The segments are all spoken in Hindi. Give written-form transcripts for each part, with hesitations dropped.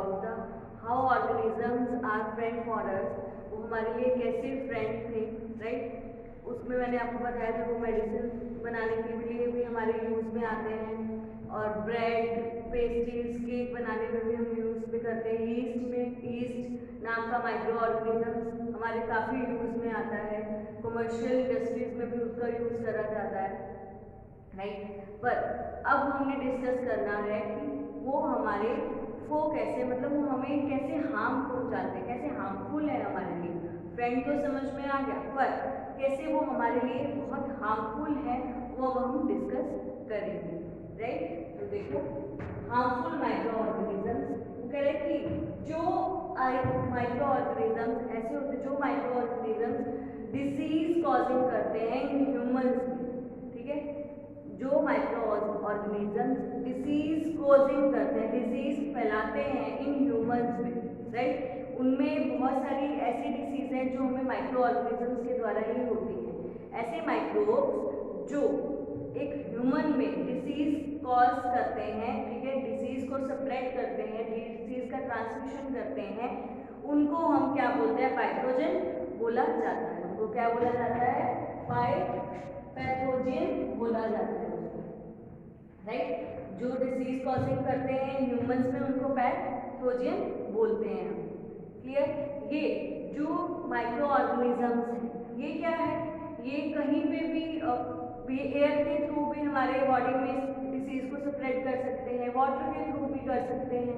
About the how organisms are friend for us, वो हमारे लिए कैसे फ्रेंड थे, राइट। उसमें मैंने आपको बताया था वो मेडिसिन बनाने के लिए भी हमारे यूज़ में आते हैं, और ब्रेड, पेस्ट्रीज, केक बनाने में भी हम यूज़ भी करते हैं। ईस्ट नाम का माइक्रो ऑर्गेनिज्म हमारे काफ़ी यूज़ में आता है, कमर्शियल इंडस्ट्रीज में भी उसका यूज़ करा जाता है, राइट। पर अब हमने डिस्कस करना है कि वो हमारे कैसे, मतलब वो हमें कैसे हार्म पहुँचाते हैं, कैसे हार्मफुल है हमारे लिए। फ्रेंड तो समझ में आ गया, पर कैसे वो हमारे लिए बहुत हार्मफुल है वो अब हम डिस्कस करेंगे, राइट। तो देखो, हार्मफुल माइक्रो ऑर्गेनिजम्स, वो कह रहे कि जो माइक्रो ऑर्गेनिजम्स ऐसे होते हैं जो माइक्रो ऑर्गेनिजम्स डिसीज कॉजिंग करते हैं इन ह्यूमंस में, ठीक है। जो माइक्रो ऑर्गेनिजम्स डिसीज कॉजिंग करते हैं, डिसीज फैलाते हैं इन ह्यूमंस में, राइट। उनमें बहुत सारी ऐसी डिसीज हैं जो हमें माइक्रो ऑर्गेनिजम्स के द्वारा ही होती है। ऐसे माइक्रोब्स जो एक ह्यूमन में डिसीज कॉज करते हैं, ठीक है, डिसीज को स्प्रेड करते हैं, डिसीज का ट्रांसमिशन करते हैं, उनको हम क्या बोलते हैं, पैथोजन बोला जाता है। उनको क्या बोला जाता है, पैथोजन बोला जाता है, राइट। जो डिसीज कॉजिंग करते हैं ह्यूमंस में उनको पैथोजन बोलते हैं हम, क्लियर। ये जो माइक्रो ऑर्गेनिजम्स हैं ये क्या है, ये कहीं पे भी एयर के थ्रू भी हमारे बॉडी में डिसीज को स्प्रेड कर सकते हैं, वाटर के थ्रू भी कर सकते हैं,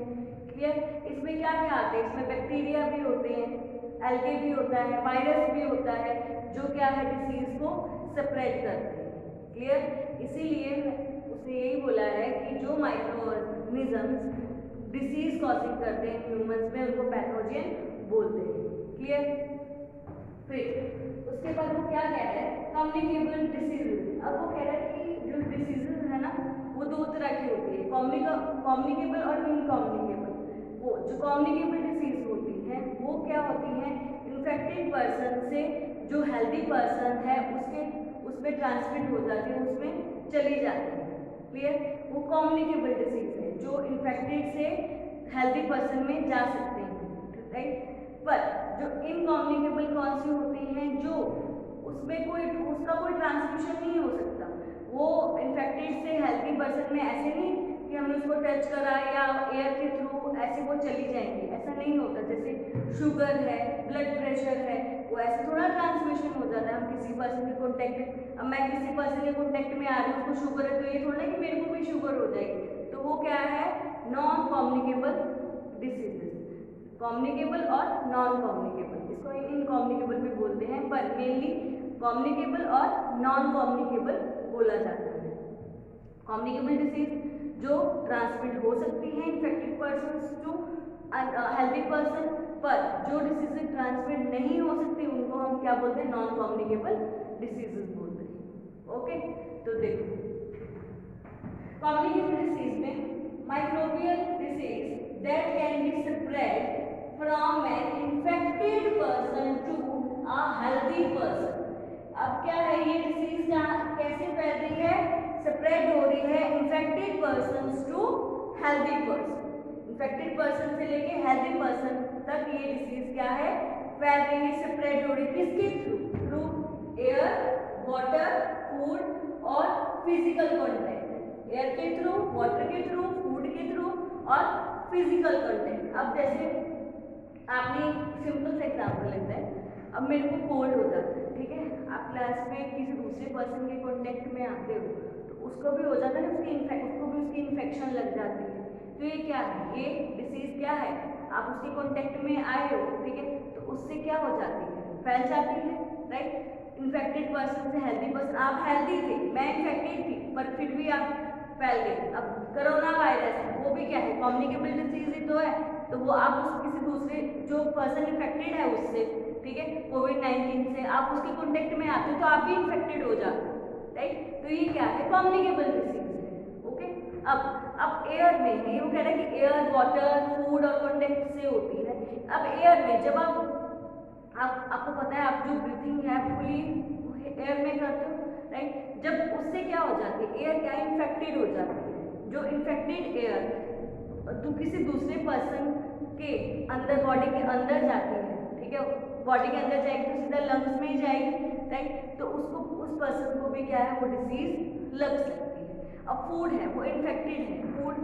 क्लियर। इसमें क्या क्या आते हैं, इसमें बैक्टीरिया भी होते हैं, एल्गे भी होता है, वायरस भी होता है, जो क्या है डिसीज को स्प्रेड करते हैं, क्लियर। इसीलिए उसने यही बोला है कि जो माइक्रो ऑर्गेनिजम्स डिसीज कॉजिंग करते हैं ह्यूमंस में उनको पैथोजन बोलते हैं, क्लियर। फिर उसके बाद वो क्या कह रहा है, कम्युनिकेबल डिसीजेज। अब वो कह रहा है कि जो डिसीजेज है ना वो दो तरह की होती है, कम्युनिकेबल और इनकम्युनिकेबल। वो जो कम्युनिकेबल डिसीज होती है वो क्या होती है, इन्फेक्टेड पर्सन से जो हेल्दी पर्सन है उसमें ट्रांसमिट हो जाती है, उसमें चली जाती है, क्लियर। वो कम्युनिकेबल डिसीज है जो इन्फेक्टेड से हेल्दी पर्सन में जा सकते हैं, राइट। पर जो इनकम्युनिकेबल कौन सी होती हैं, जो उसमें उसका कोई ट्रांसमिशन नहीं हो सकता, वो इन्फेक्टेड से हेल्दी पर्सन में ऐसे नहीं कि हमने उसको टच करा या एयर के थ्रू ऐसे वो चली जाएंगी, ऐसा नहीं होता। जैसे शुगर है, ब्लड प्रेशर है, वो ऐसे थोड़ा ट्रांसमिशन हो जाता है। हम किसी पर्सन के कॉन्टेक्ट, अब मैं किसी पर्सन के कॉन्टेक्ट में आ रही हूँ, उसको शुगर है, तो ये थोड़ा कि मेरे को भी शुगर हो जाएगी, तो वो क्या है, नॉन कम्युनिकेबल डिसीजेस। कम्युनिकेबल और नॉन कम्युनिकेबल, इसको इनकम्युनिकेबल भी बोलते हैं, पर मेनली कम्युनिकेबल और नॉन कम्युनिकेबल बोला जाता है। कम्युनिकेबल डिसीज जो ट्रांसमिट हो सकती है infected person to healthy person, पर जो डिसीज ट्रांसमिट नहीं हो सकती उनको हम क्या बोलते हैं, नॉन कम्युनिकेबल डिसीजेस बोलते हैं, ओके। तो देखो, कम्युनिकेबल डिसीज में microbial disease that can be spread from an infected person to a healthy person। अब क्या है, ये डिसीज कैसे फैल रही है, स्प्रेड हो रही है infected person to healthy person. Infected person से लेके हेल्दी पर्सन तक ये डिसीज क्या है, फैल रही है, स्प्रेड हो रही है। किसके through, through air, water, food और फिजिकल कॉन्टैक्ट। एयर के थ्रू, वाटर के थ्रू, फूड के थ्रू और फिजिकल कंटेंट। अब जैसे आपने सिंपल से एग्जांपल लेते हैं, अब मेरे को कोल्ड हो जाता है, ठीक है, आप क्लास में किसी दूसरे पर्सन के कांटेक्ट में आते हो तो उसको भी हो जाता है ना, उसको भी उसकी इन्फेक्शन लग जाती है। तो ये क्या है, ये डिसीज क्या है, आप उसके कांटेक्ट में आए हो, ठीक है, तो उससे क्या हो जाती है, फैल जाती है, राइट। इन्फेक्टेड पर्सन से हेल्दी पर्सन, आप हेल्दी थे, मैं इन्फेक्टेड थी, पर फिर भी आप फैल गई। अब कोरोना वायरस है, वो भी क्या है, कम्युनिकेबल डिसीज ही तो है, तो वो आप किसी दूसरे जो पर्सन इन्फेक्टेड है उससे, ठीक है, कोविड-19 से आप उसके कॉन्टेक्ट में आते हो तो आप भी इन्फेक्टेड हो जाते हो, राइट। तो ये क्या है, कम्युनिकेबल डिसीज है, ओके। अब एयर में है, वो कह रहा है कि एयर, वाटर, फूड और कॉन्टेक्ट से होती है। अब एयर में जब आपको पता है, आप जो ब्रीथिंग है फुली एयर में करते हो, राइट। जब उससे क्या हो जाती है, एयर क्या इन्फेक्टेड हो जाती है, जो इन्फेक्टेड एयर तो किसी दूसरे पर्सन के अंदर, बॉडी के अंदर जाती है, ठीक है, बॉडी के अंदर जाएगी तो सीधा लंग्स में ही जाएगी, राइट, तो उसको, उस पर्सन को भी क्या है, वो डिसीज लग सकती है। अब फूड है वो इन्फेक्टेड है, फूड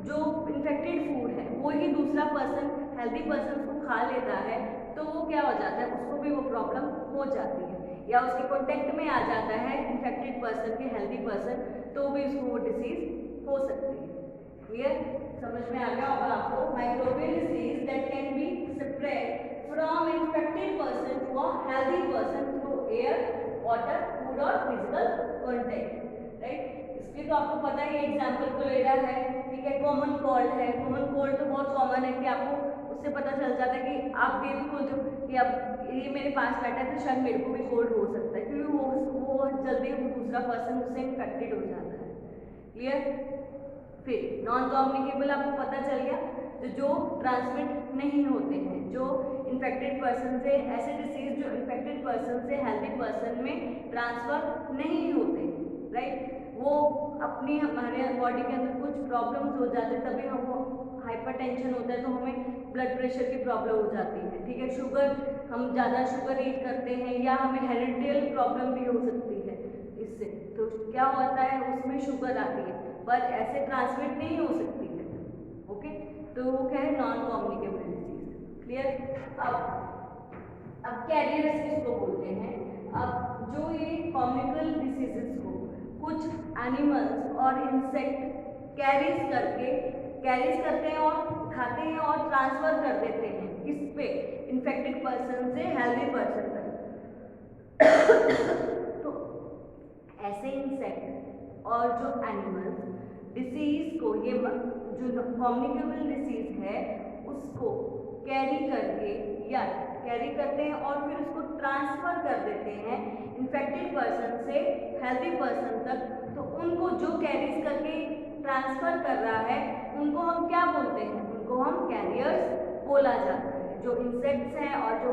जो इन्फेक्टेड फूड है वो ही दूसरा पर्सन, हेल्दी पर्सन को खा लेता है तो वो क्या हो जाता है, उसको भी वो प्रॉब्लम हो जाती है, या उसके कॉन्टेक्ट में आ जाता है इन्फेक्टेड पर्सन के, हेल्दी पर्सन, तो भी उसको वो डिसीज हो सकती है। क्लियर, समझ में आ गया होगा आपको। Microbial disease that can be spread from infected person to a healthy person through air, water, food और फिजिकल कॉन्टेक्ट, राइट। इसलिए तो आपको पता है, एग्जाम्पल कोलेरा है, ठीक है, कॉमन कोल्ड है, कॉमन कोल्ड तो बहुत कॉमन है कि आपको उससे पता चल जाता है कि आप बिल्कुल जो कि अब ये मेरे पास बैठा है तो शायद मेरे को भी कोल्ड हो सकता है, क्योंकि वो जल्दी वो दूसरा पर्सन उससे इन्फेक्टेड हो जाता है। क्लियर। फिर नॉन कम्युनिकेबल आपको पता चल गया, तो जो ट्रांसमिट नहीं होते हैं, जो इन्फेक्टेड पर्सन से, ऐसे डिसीज जो इन्फेक्टेड पर्सन से हेल्दी पर्सन में ट्रांसफर नहीं होते हैं, राइट, वो अपनी हमारे बॉडी के अंदर कुछ प्रॉब्लम्स हो जाते हैं, तभी हमको हाइपरटेंशन होता है तो हमें ब्लड प्रेशर की प्रॉब्लम हो जाती है, ठीक है, शुगर, हम ज़्यादा शुगर ईट करते हैं, या हमें हेरिडिटल प्रॉब्लम भी हो सकती है इससे, तो क्या होता है उसमें शुगर आती है, पर ऐसे ट्रांसमिट नहीं हो सकती है। ओके, तो वो क्या है, नॉन कम्युनिकेबल डिसीज। क्लियर। अब कैरियर्स किसको बोलते हैं? अब जो ये कम्युनिकेबल डिसीजेस को कुछ एनिमल्स और इंसेक्ट कैरीज करते हैं और खाते हैं और ट्रांसफर कर देते हैं किस पे, इन्फेक्टेड पर्सन से हेल्दी पर्सन तक। तो ऐसे इंसेक्ट और जो एनिमल्स डिसीज को, ये जो कम्युनिकेबल डिसीज है उसको कैरी करते हैं और फिर उसको ट्रांसफर कर देते हैं इन्फेक्टेड पर्सन से हेल्दी पर्सन तक, तो उनको जो कैरीज करके ट्रांसफर कर रहा है उनको हम क्या बोलते हैं? उनको हम कैरियर्स बोला जाता है। जो इंसेक्ट्स हैं और जो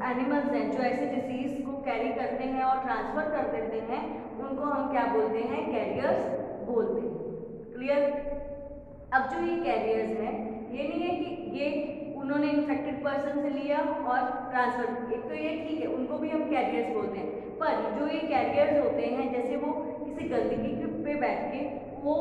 एनिमल्स हैं जो ऐसे डिसीज को कैरी करते हैं और ट्रांसफर कर देते हैं, उनको हम क्या बोलते हैं? कैरियर्स बोलते हैं। क्लियर। अब जो ये कैरियर्स हैं, ये नहीं है कि ये उन्होंने इन्फेक्टेड पर्सन से लिया और ट्रांसफर, एक तो ये ठीक है, उनको भी हम कैरियर्स बोलते हैं, पर जो ये कैरियर्स होते हैं, जैसे वो किसी गंदगी पे बैठ के वो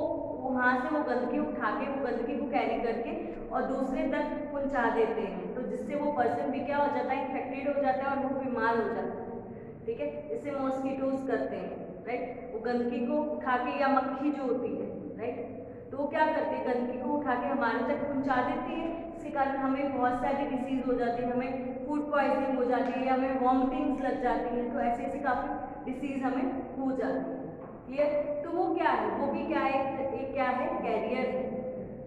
वहाँ से वो गंदगी उठा के वो गंदगी को कैरी करके और दूसरे तक पहुँचा देते हैं, तो जिससे वो पर्सन भी क्या हो जाता है? इन्फेक्टेड हो जाता है और वो बीमार हो जाता है। ठीक है, इससे मॉस्किटोज करते हैं, राइट, वो गंदगी को उठा के, या मक्खी जो होती है, राइट, तो वो क्या करती है? गंदगी को उठा के हमारे तक पहुंचा देती है, इसके कारण हमें बहुत सारी डिसीज हो जाती है, हमें फूड पॉइजनिंग हो जाती है, या हमें वॉमिटिंग्स लग जाती हैं, तो ऐसे ऐसे काफ़ी डिसीज हमें हो जाती है। क्लियर। तो वो क्या है? वो भी क्या है? एक क्या है? कैरियर है।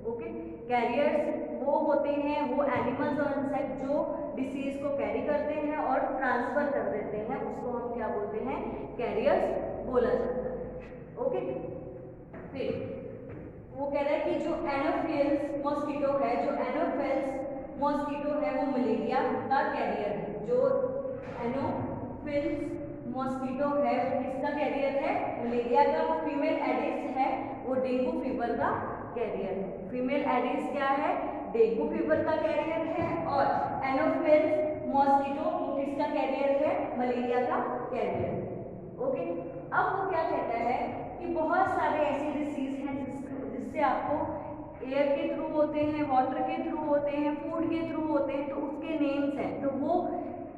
ओके, कैरियर्स वो होते हैं, वो एनिमल्स और इंसेक्ट जो डिसीज को कैरी करते हैं और ट्रांसफर कर देते हैं, उसको हम क्या बोलते हैं? कैरियर्स बोला जाता है। ओके, फिर वो कह रहा है कि जो एनोफिल्स मॉस्किटो है, जो एनोफिल्स मॉस्किटो है वो मलेरिया का कैरियर है। जो एनोफिल्स मॉस्किटो है वो किसका कैरियर है? मलेरिया का। फीमेल एडिस है वो डेंगू फीवर का कैरियर है। फीमेल एडिस क्या है? डेंगू फीवर का कैरियर है। और एनोफिल्स मॉस्किटो किसका कैरियर है? मलेरिया का कैरियर है। ओके, अब वो क्या कहता है कि बहुत सारे ऐसे डिसीज हैं जिससे आपको एयर के थ्रू होते हैं, वाटर के थ्रू होते हैं, फूड के थ्रू होते हैं, तो उसके नेम्स हैं, तो वो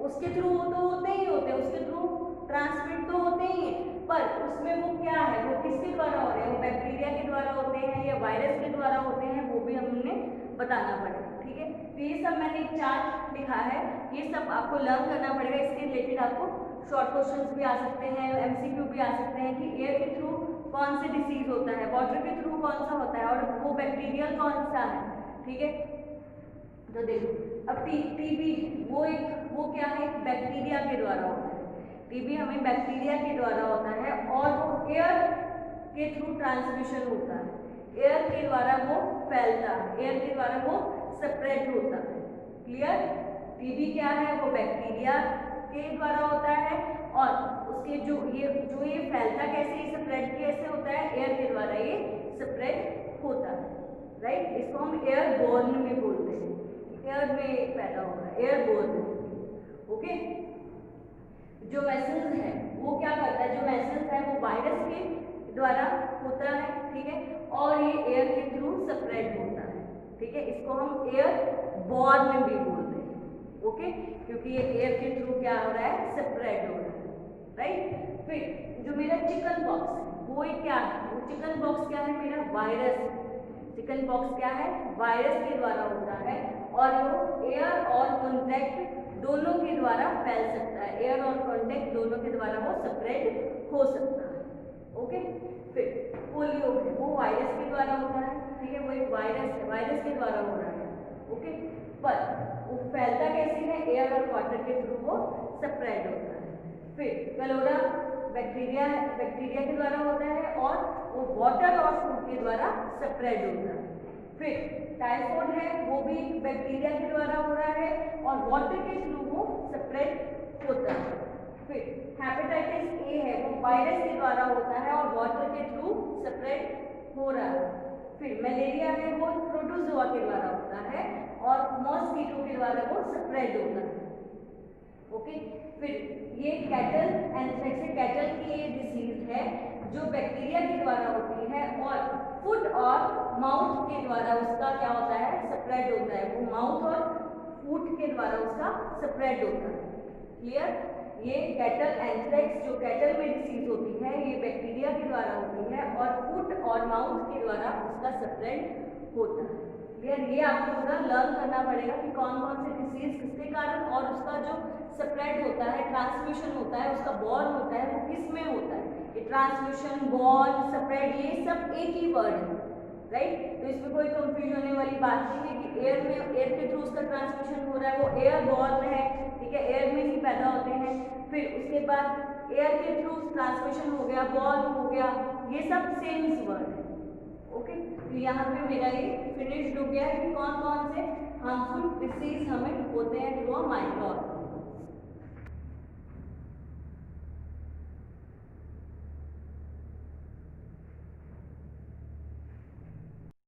उसके थ्रू तो होते ही होते हैं, उसके थ्रू ट्रांसमिट तो होते ही हैं, पर उसमें वो क्या है, वो किसके द्वारा हो रहे हैं? वो बैक्टीरिया के द्वारा होते हैं या वायरस के द्वारा होते हैं, वो भी हमने बताना पड़ेगा। ठीक है, तो ये सब मैंने एक चार्ट लिखा है, ये सब आपको लर्न करना पड़ेगा। इसके रिलेटेड आपको शॉर्ट क्वेश्चंस भी आ सकते हैं, एमसीक्यू भी आ सकते हैं कि एयर के थ्रू कौन से डिसीज होता है, वाटर के थ्रू कौन सा होता है, और वो बैक्टीरियल कौन सा है। ठीक है, तो देखो अब टीबी वो क्या है? बैक्टीरिया के द्वारा होता है। टीबी हमें बैक्टीरिया के द्वारा होता है और वो एयर के थ्रू ट्रांसमिशन होता है, एयर के द्वारा वो फैलता है, एयर के द्वारा वो स्प्रेड होता है। क्लियर। टीबी क्या है? वो बैक्टीरिया के द्वारा होता है और उसके जो ये फैलता कैसे, स्प्रेड कैसे होता है? एयर के द्वारा ये स्प्रेड होता है, राइट। इसको हम एयरबोर्न भी बोलते हैं। एयर में पैदा हो रहा है, एयरबोर्न। ओके, जो मेसेज है वो क्या करता है, जो मेसेज है वो वायरस के द्वारा होता है, ठीक है, और ये एयर के थ्रू स्प्रेड होता है, ठीक है। इसको हम एयर बॉर्न भी बोलते हैं, ओके, क्योंकि ये एयर के थ्रू क्या हो रहा है, स्प्रेड हो रहा है, राइट। फिर जो मेरा चिकन पॉक्स है वो क्या है, वो चिकन पॉक्स क्या है मेरा, वायरस। चिकन पॉक्स क्या है, वायरस के द्वारा होता है और वो एयर और कॉन्टैक्ट दोनों के द्वारा फैल सकता है, एयर और कॉन्टैक्ट दोनों के द्वारा वो स्प्रेड हो सकता है, ओके। फिर पोलियो है, वो वायरस के द्वारा होता है, ठीक है, वो एक वायरस है, वायरस के द्वारा हो रहा है, ओके, पर वो फैलता कैसे है, एयर और वाटर के थ्रू वो स्प्रेड होता है। फिर कलोरा बैक्टीरिया है, बैक्टीरिया के द्वारा होता है और वो वाटर और फूड के द्वारा स्प्रेड होता है। फिर टाइफॉइड है, वो भी बैक्टीरिया के द्वारा हो रहा है और वाटर के थ्रू वो स्प्रेड होता है। फिर हेपेटाइटिस ए है, वो वायरस के द्वारा होता है और वाटर के थ्रू स्प्रेड हो रहा है। फिर मलेरिया है, वो प्रोटोजोआ के द्वारा होता है और मॉस्किटो के द्वारा वो स्प्रेड होता है, ओके। फिर ये कैटल एंथ्रेक्स है, कैटल की ये डिसीज है जो बैक्टीरिया के द्वारा होती है और फुट और माउथ के द्वारा उसका क्या होता है, स्प्रेड होता है, वो माउथ और फुट के द्वारा उसका स्प्रेड होता है, क्लियर। ये कैटल एंथ्रेक्स जो कैटल में डिसीज होती है ये बैक्टीरिया के द्वारा होती है और फुट और माउथ के द्वारा उसका स्प्रेड होता है, क्लियर। ये आपको पूरा लर्न करना पड़ेगा कि कौन कौन से डिसीज किसके कारण और उसका जो स्प्रेड होता है, ट्रांसमिशन होता है, उसका बॉर्न होता है, वो किस में होता है। ये ट्रांसमिशन, बॉर्न, स्प्रेड ये सब एक ही वर्ड है, राइट। तो इसमें कोई कंफ्यूज होने वाली बात नहीं है कि एयर में, एयर के थ्रू उसका ट्रांसमिशन हो रहा है, वो एयर बॉर्न है, ठीक है, एयर में ही पैदा होते हैं। फिर उसके बाद एयर के थ्रू ट्रांसमिशन हो गया, बॉर्न हो गया, ये सब सेम वर्ड है, ओके। तो यहाँ पे मेरा ये फिनिश्ड हो गया है कि कौन कौन से हार्मफुल डिसीज हमें होते हैं थ्रू अ माइक्रो